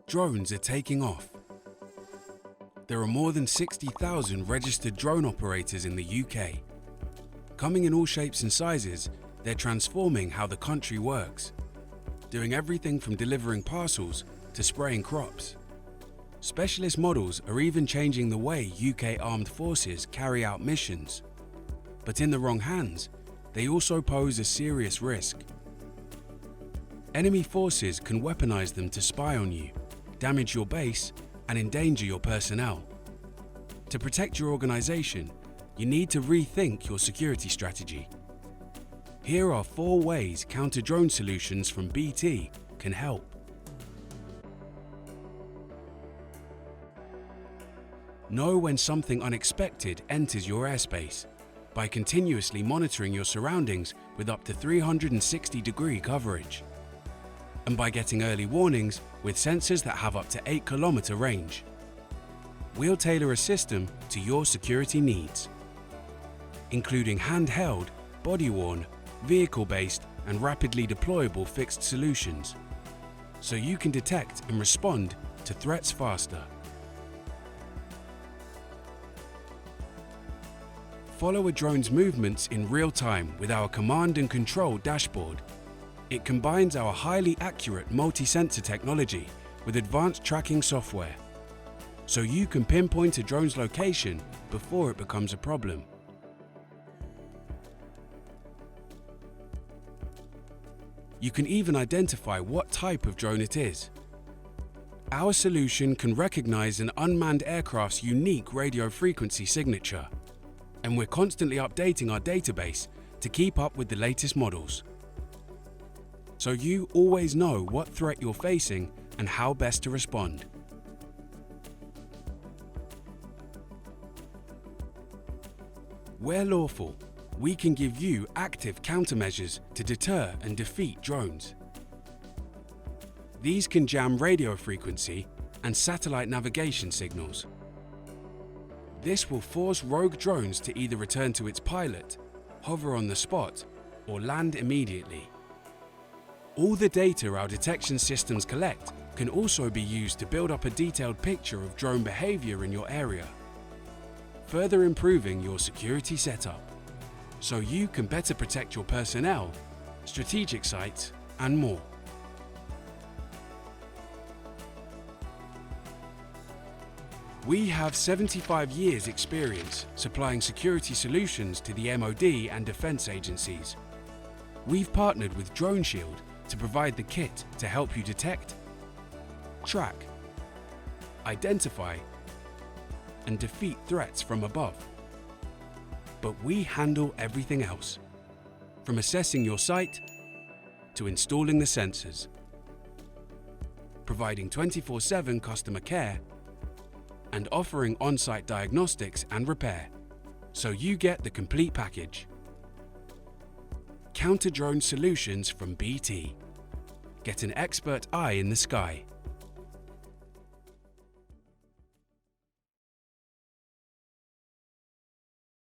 Drones are taking off. There are more than 60,000 registered drone operators in the UK. Coming in all shapes and sizes, they're transforming how the country works, doing everything from delivering parcels to spraying crops. Specialist models are even changing the way UK armed forces carry out missions. But in the wrong hands, they also pose a serious risk. Enemy forces can weaponize them to spy on you, damage your base, and endanger your personnel. To protect your organization, you need to rethink your security strategy. Here are 4 ways counter-drone solutions from BT can help. Know when something unexpected enters your airspace by continuously monitoring your surroundings with up to 360-degree coverage, and by getting early warnings with sensors that have up to 8-kilometer range. We'll tailor a system to your security needs, including handheld, body-worn, vehicle-based, and rapidly deployable fixed solutions, so you can detect and respond to threats faster. Follow a drone's movements in real time with our command and control dashboard. It combines our highly accurate multi-sensor technology with advanced tracking software, so you can pinpoint a drone's location before it becomes a problem. You can even identify what type of drone it is. Our solution can recognize an unmanned aircraft's unique radio frequency signature, and we're constantly updating our database to keep up with the latest models, so you always know what threat you're facing and how best to respond. Where lawful, we can give you active countermeasures to deter and defeat drones. These can jam radio frequency and satellite navigation signals. This will force rogue drones to either return to its pilot, hover on the spot, or land immediately. All the data our detection systems collect can also be used to build up a detailed picture of drone behavior in your area, further improving your security setup, so you can better protect your personnel, strategic sites, and more. We have 75 years' experience supplying security solutions to the MOD and defense agencies. We've partnered with Drone Shield to provide the kit to help you detect, track, identify, and defeat threats from above. But we handle everything else, from assessing your site to installing the sensors, providing 24/7 customer care, and offering on-site diagnostics and repair, so you get the complete package. Counter-drone solutions from BT. Get an expert eye in the sky.